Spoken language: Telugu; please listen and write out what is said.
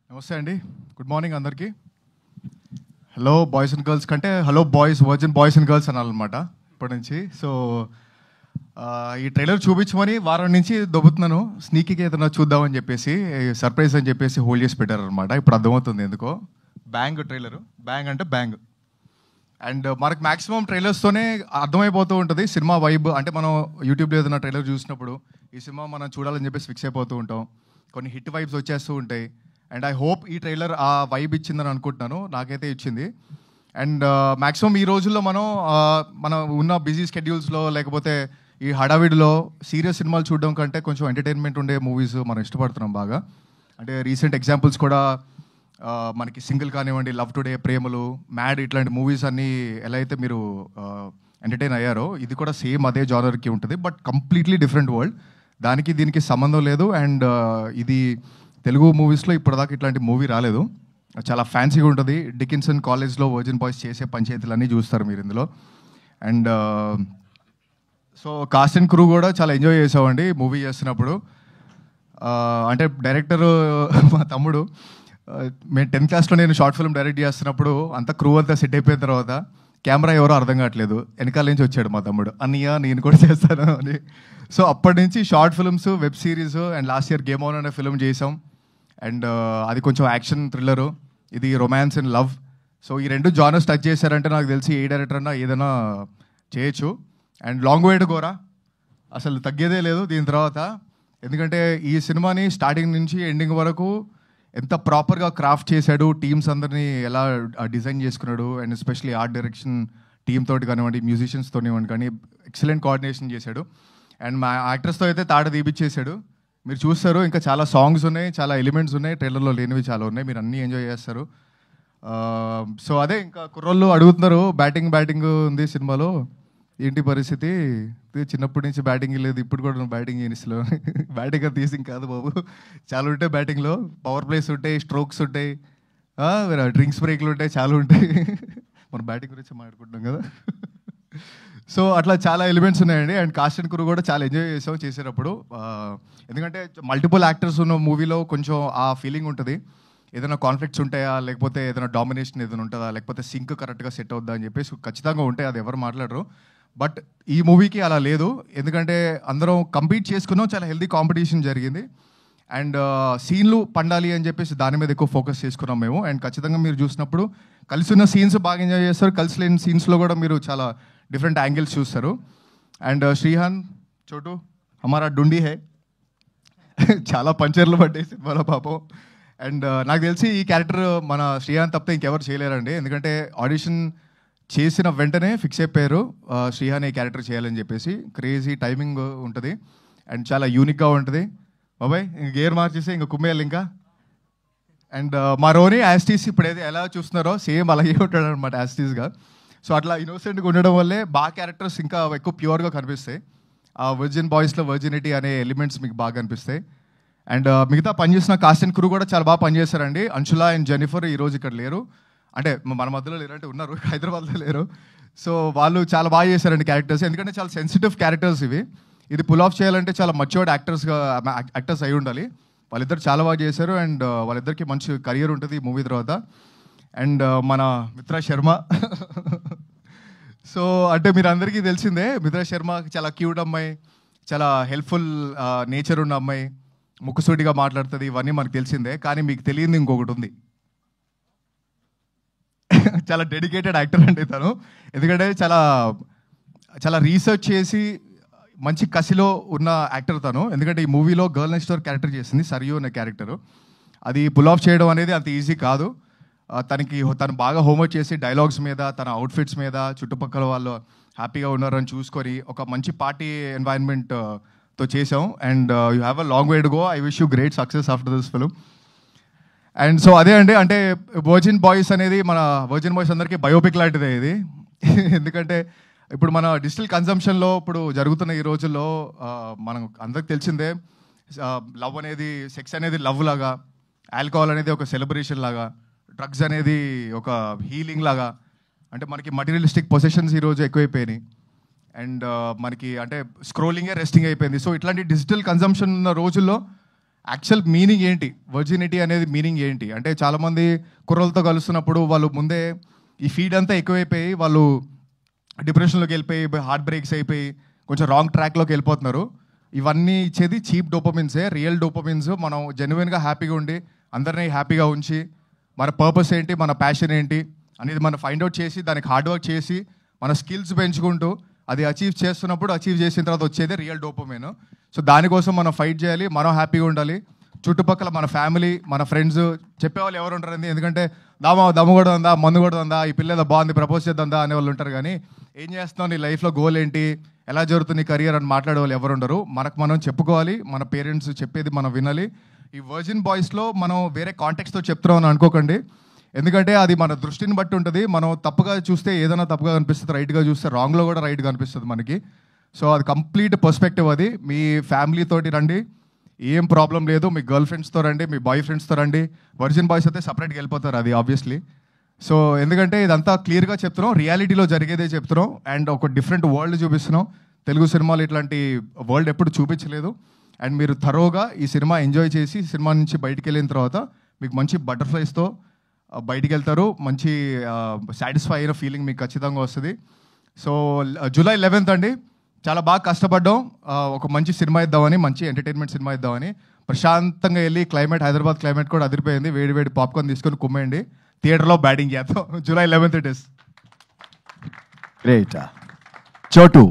నమస్తే అండి. గుడ్ మార్నింగ్ అందరికీ. హలో బాయ్స్ అండ్ గర్ల్స్ కంటే hello boys, virgin boys and girls అనాలన్నమాట ఇప్పటి నుంచి. సో ఈ ట్రైలర్ చూపించమని వారం నుంచి దొబ్బుతున్నాను. స్నీకీకి ఏదైనా చూద్దామని చెప్పేసి, సర్ప్రైజ్ అని చెప్పేసి హోల్డ్ చేసి పెట్టారనమాట. ఇప్పుడు అర్థమవుతుంది ఎందుకో. బ్యాంగ్ ట్రైలరు, బ్యాంగ్ అంటే బ్యాంగ్. అండ్ మనకు మ్యాక్సిమం ట్రైలర్స్తోనే అర్థమైపోతూ ఉంటుంది సినిమా వైబ్. అంటే మనం యూట్యూబ్లో ఏదైనా ట్రైలర్ చూసినప్పుడు ఈ సినిమా మనం చూడాలని చెప్పేసి ఫిక్స్ అయిపోతూ ఉంటాం. కొన్ని హిట్ వైబ్స్ వచ్చేస్తూ ఉంటాయి. అండ్ ఐ హోప్ ఈ ట్రైలర్ ఆ వైబ్ ఇచ్చిందని అనుకుంటున్నాను. నాకైతే ఇచ్చింది. అండ్ మ్యాక్సిమం ఈ రోజుల్లో మనం ఉన్న బిజీ స్కెడ్యూల్స్లో లేకపోతే ఈ హడావిడిలో సీరియస్ సినిమాలు చూడడం కంటే కొంచెం ఎంటర్టైన్మెంట్ ఉండే మూవీస్ మనం ఇష్టపడుతున్నాం బాగా. అంటే రీసెంట్ ఎగ్జాంపుల్స్ కూడా మనకి సింగిల్ కానివ్వండి, లవ్ టుడే, ప్రేమలు, మ్యాడ్, ఇట్లాంటి మూవీస్ అన్నీ ఎలా అయితే మీరు ఎంటర్టైన్ అయ్యారో ఇది కూడా సేమ్ అదే జానర్కి ఉంటుంది. But completely different world. దానికి దీనికి సంబంధం లేదు. అండ్ ఇది తెలుగు మూవీస్లో ఇప్పటిదాకా ఇట్లాంటి మూవీ రాలేదు. చాలా ఫ్యాన్సీగా ఉంటుంది. డికిన్సన్ కాలేజ్లో వర్జిన్ బాయ్స్ చేసే పంచాయతీలన్నీ చూస్తారు మీరు ఇందులో. And so cost and crew కూడా చాలా ఎంజాయ్ చేసామండి మూవీ చేస్తున్నప్పుడు. అంటే డైరెక్టర్ మా తమ్ముడు, మేము 10th క్లాస్లో నేను షార్ట్ ఫిల్మ్ డైరెక్ట్ చేస్తున్నప్పుడు అంతా క్రూ అంతా సెట్ అయిపోయిన తర్వాత కెమెరా ఎవరో అర్థం కావట్లేదు, వెనకాల నుంచి వచ్చాడు మా తమ్ముడు, అన్నయ్య నేను కూడా చేస్తాను అని. సో అప్పటి నుంచి short films, web series, and last year game on అనే ఫిల్మ్ చేసాం. అండ్ అది కొంచెం యాక్షన్ థ్రిల్లరు, ఇది రొమాన్స్ అండ్ లవ్. సో ఈ రెండు జానర్స్ టచ్ చేశారంటే నాకు తెలిసి ఏ డైరెక్టర్ అన్నా ఏదైనా చేయొచ్చు. And long way to Gora, అసలు తగ్గేదే లేదు దీని తర్వాత. ఎందుకంటే ఈ సినిమాని స్టార్టింగ్ నుంచి ఎండింగ్ వరకు ఎంత ప్రాపర్గా క్రాఫ్ట్ చేశాడు, టీమ్స్ అందరినీ ఎలా డిజైన్ చేసుకున్నాడు, and especially art direction team తోటి కానివ్వండి, మ్యూజిషియన్స్ తోనివ్వండి కానీ ఎక్సలెంట్ కోఆర్డినేషన్ చేశాడు. అండ్ మా యాక్టర్స్తో అయితే తాట తీపిచ్చేసాడు. మీరు చూస్తారు, ఇంకా చాలా సాంగ్స్ ఉన్నాయి, చాలా ఎలిమెంట్స్ ఉన్నాయి, ట్రైలర్లో లేనివి చాలా ఉన్నాయి, మీరు అన్నీ ఎంజాయ్ చేస్తారు. సో అదే, ఇంకా కుర్రోళ్ళు అడుగుతున్నారు బ్యాటింగ్ ఉంది సినిమాలో, ఏంటి పరిస్థితి, చిన్నప్పటి నుంచి బ్యాటింగ్ లేదు, ఇప్పుడు కూడా నువ్వు బ్యాటింగ్ చేయనిస్లో. బ్యాటింగ్ అది తీసి కాదు బాబు, చాలా ఉంటాయి బ్యాటింగ్లో. పవర్ ప్లేస్ ఉంటాయి, స్ట్రోక్స్ ఉంటాయి, డ్రింక్స్ బ్రేక్లు ఉంటాయి, చాలా ఉంటాయి. మనం బ్యాటింగ్ గురించి మాట్లాడుకుంటున్నాం కదా. సో అట్లా చాలా ఎలిమెంట్స్ ఉన్నాయండి. అండ్ కాస్ట్ అండ్ క్రూ కూడా చాలా ఎంజాయ్ చేసాం చేసేటప్పుడు. ఎందుకంటే మల్టిపుల్ యాక్టర్స్ ఉన్న మూవీలో కొంచెం ఆ ఫీలింగ్ ఉంటుంది. ఏదైనా కాన్ఫ్లిక్ట్స్ ఉంటాయా, లేకపోతే ఏదైనా డామినేషన్ ఏదైనా ఉంటుందా, లేకపోతే సింక్ కరెక్ట్గా సెట్ అవుద్దా అని చెప్పేసి ఖచ్చితంగా ఉంటాయి, అది ఎవరు మాట్లాడరు. బట్ ఈ మూవీకి అలా లేదు. ఎందుకంటే అందరం కంపీట్ చేసుకున్నాం, చాలా హెల్దీ కాంపిటీషన్ జరిగింది. అండ్ సీన్లు పండాలి అని చెప్పేసి దాని మీద ఎక్కువ ఫోకస్ చేసుకున్నాం మేము. అండ్ ఖచ్చితంగా మీరు చూసినప్పుడు కలిసి ఉన్న సీన్స్ బాగా ఎంజాయ్ చేస్తారు, కలిసి లేని సీన్స్లో కూడా మీరు చాలా డిఫరెంట్ యాంగిల్స్ చూస్తారు. అండ్ శ్రీహాన్, చోటు హమారా డుండి హే, చాలా పంచర్లు పడ్డాయి సినిమాలో పాపం. అండ్ నాకు తెలిసి ఈ క్యారెక్టర్ మన శ్రీహాన్ తప్పితే ఇంకెవరు చేయలేరండి. ఎందుకంటే ఆడిషన్ చేసిన వెంటనే ఫిక్స్ అయిపోయారు శ్రీహాన్ ఈ క్యారెక్టర్ చేయాలని చెప్పేసి. క్రేజీ టైమింగ్ ఉంటుంది అండ్ చాలా యూనిక్గా ఉంటుంది. బాబాయ్ ఇంక గేర్ మార్చేసి ఇంక కుమ్మేయాలి ఇంకా. అండ్ మా రోని యాస్టీస్ ఇప్పుడు ఏది ఎలా చూస్తున్నారో సేమ్ అలాగే ఉంటాడు అనమాట యాస్టీస్గా. సో అట్లా ఇన్నోసెంట్గా ఉండడం వల్లే బాగా క్యారెక్టర్స్ ఇంకా ఎక్కువ ప్యూర్గా కనిపిస్తాయి. ఆ వర్జిన్ బాయ్స్లో వర్జినిటీ అనే ఎలిమెంట్స్ మీకు బాగా కనిపిస్తాయి. అండ్ మిగతా పనిచేసిన కాస్ట్ అండ్ క్రూ కూడా చాలా బాగా పనిచేస్తారండి. అంశులా అండ్ జెనిఫర్ ఈరోజు ఇక్కడ లేరు, అంటే మన మధ్యలో లేరంటే ఉన్నారు, హైదరాబాద్లో లేరు. సో వాళ్ళు చాలా బాగా చేశారండి క్యారెక్టర్స్. ఎందుకంటే చాలా సెన్సిటివ్ క్యారెక్టర్స్ ఇవి. ఇది పుల్ ఆఫ్ చేయాలంటే చాలా మచ్యూర్డ్ యాక్టర్స్ అయి ఉండాలి. వాళ్ళిద్దరు చాలా బాగా చేశారు. అండ్ వాళ్ళిద్దరికి మంచి కెరియర్ ఉంటుంది ఈ మూవీ తర్వాత. అండ్ మన మిత్రా శర్మ, సో అంటే మీరు అందరికీ తెలిసిందే, మిత్రా శర్మ చాలా క్యూట్ అమ్మాయి, చాలా హెల్ప్ఫుల్ నేచర్ ఉన్న అమ్మాయి, ముక్కుసూటిగా మాట్లాడుతుంది, ఇవన్నీ మనకు తెలిసిందే. కానీ మీకు తెలియదు ఇంకొకటి ఉంది, చాలా డెడికేటెడ్ యాక్టర్ అండి తను. ఎందుకంటే చాలా రీసెర్చ్ చేసి మంచి కసిలో ఉన్న యాక్టర్ తను. ఎందుకంటే ఈ మూవీలో గర్ల్ నెక్స్ట్ డోర్ క్యారెక్టర్ చేసింది సరియు అనే క్యారెక్టరు. అది పుల్ ఆఫ్ చేయడం అనేది అంత ఈజీ కాదు. తను బాగా హోంవర్క్ చేసి డైలాగ్స్ మీద, తన అవుట్ఫిట్స్ మీద, చుట్టుపక్కల వాళ్ళు హ్యాపీగా ఉన్నారని చూసుకొని ఒక మంచి పార్టీ ఎన్వైరన్మెంట్తో చేసాం. And you have a long way to go. I wish you great success after this film. And so అదే అండి, అంటే వర్జిన్ బాయ్స్ అనేది మన వర్జిన్ బాయ్స్ అందరికీ బయోపిక్ లాంటిదే ఇది. ఎందుకంటే ఇప్పుడు మన డిజిటల్ కన్జంప్షన్లో ఇప్పుడు జరుగుతున్న ఈ రోజుల్లో మనం అందరికి తెలిసిందే, లవ్ అనేది, సెక్స్ అనేది లవ్ లాగా, ఆల్కహాల్ అనేది ఒక సెలబ్రేషన్ లాగా, డ్రగ్స్ అనేది ఒక హీలింగ్ లాగా, అంటే మనకి మటీరియలిస్టిక్ పొసెషన్స్ ఈరోజు ఎక్కువైపోయినాయి. అండ్ మనకి అంటే స్క్రోలింగే రెస్టింగ్ అయిపోయింది. సో ఇట్లాంటి డిజిటల్ కన్జంప్షన్ ఉన్న రోజుల్లో యాక్చువల్ మీనింగ్ ఏంటి, వర్జినిటీ అనేది మీనింగ్ ఏంటి అంటే చాలామంది కుర్రలతో కలుస్తున్నప్పుడు వాళ్ళు ముందే ఈ ఫీడ్ అంతా ఎక్కువైపోయి వాళ్ళు డిప్రెషన్లోకి వెళ్ళిపోయి హార్ట్ బ్రేక్స్ అయిపోయి కొంచెం రాంగ్ ట్రాక్లోకి వెళ్ళిపోతున్నారు. ఇవన్నీ ఇచ్చేది చీప్ డోపమిన్సే. రియల్ డోపమిన్స్ మనం జెన్యున్గా హ్యాపీగా ఉండి అందరినీ హ్యాపీగా ఉంచి మన పర్పస్ ఏంటి, మన ప్యాషన్ ఏంటి అనేది మనం ఫైండ్ అవుట్ చేసి దానికి హార్డ్ వర్క్ చేసి మన స్కిల్స్ పెంచుకుంటూ అది అచీవ్ చేస్తున్నప్పుడు అచీవ్ చేసిన తర్వాత వచ్చేది రియల్ డోపమైన్. సో దానికోసం మనం ఫైట్ చేయాలి, మనం హ్యాపీగా ఉండాలి. చుట్టుపక్కల మన ఫ్యామిలీ, మన ఫ్రెండ్స్ చెప్పేవాళ్ళు ఎవరు ఉంటారండి, ఎందుకంటే దమ్ము కూడా ఉందా, మందు కూడా ఉందా, ఈ పిల్ల బాగుంది ప్రపోజ్ చేద్దా అనే వాళ్ళు ఉంటారు. కానీ ఏం చేస్తున్నావు, నీ లైఫ్లో గోల్ ఏంటి, ఎలా జరుగుతుంది కెరియర్ అని మాట్లాడే వాళ్ళు ఎవరు ఉండరు. మనకు మనం చెప్పుకోవాలి, మన పేరెంట్స్ చెప్పేది మనం వినాలి. ఈ వర్జిన్ బాయ్స్లో మనం వేరే కాంటెక్స్తో చెప్తున్నాం అని అనుకోకండి, ఎందుకంటే అది మన దృష్టిని బట్టి ఉంటుంది. మనం తప్పుగా చూస్తే ఏదైనా తప్పుగా కనిపిస్తుంది, రైట్గా చూస్తే రాంగ్లో కూడా రైట్గా అనిపిస్తుంది మనకి. సో అది కంప్లీట్ పర్స్పెక్టివ్. అది మీ ఫ్యామిలీతోటి రండి, ఏం ప్రాబ్లం లేదు. మీ గర్ల్ ఫ్రెండ్స్తో రండి, మీ బాయ్ ఫ్రెండ్స్తో రండి. వర్జిన్ బాయ్స్ అయితే సపరేట్గా వెళ్ళిపోతారు, అది ఆబ్వియస్లీ. సో ఎందుకంటే ఇదంతా క్లియర్గా చెప్తున్నాం, రియాలిటీలో జరిగేదే చెప్తున్నాం అండ్ ఒక డిఫరెంట్ వరల్డ్ చూపిస్తున్నాం. తెలుగు సినిమాలు ఇట్లాంటి వరల్డ్ ఎప్పుడు చూపించలేదు. అండ్ మీరు థరోగా ఈ సినిమా ఎంజాయ్ చేసి సినిమా నుంచి బయటికి వెళ్ళిన తర్వాత మీకు మంచి బటర్ఫ్లైస్తో బయటికి వెళ్తారు, మంచి సాటిస్ఫై అయిన ఫీలింగ్ మీకు ఖచ్చితంగా వస్తుంది. సో జూలై 11th అండి, చాలా బాగా కష్టపడ్డాం ఒక మంచి సినిమా ఇద్దామని, మంచి ఎంటర్టైన్మెంట్ సినిమా ఇద్దామని. ప్రశాంతంగా వెళ్ళి క్లైమేట్, హైదరాబాద్ క్లైమేట్ కూడా అదిరిపోయింది. వేడి వేడి పాప్కార్న్ తీసుకొని కుమ్మేయండి, థియేటర్లో బ్యాటింగ్ చేద్దాం. July 11th it is. Great. చోటు.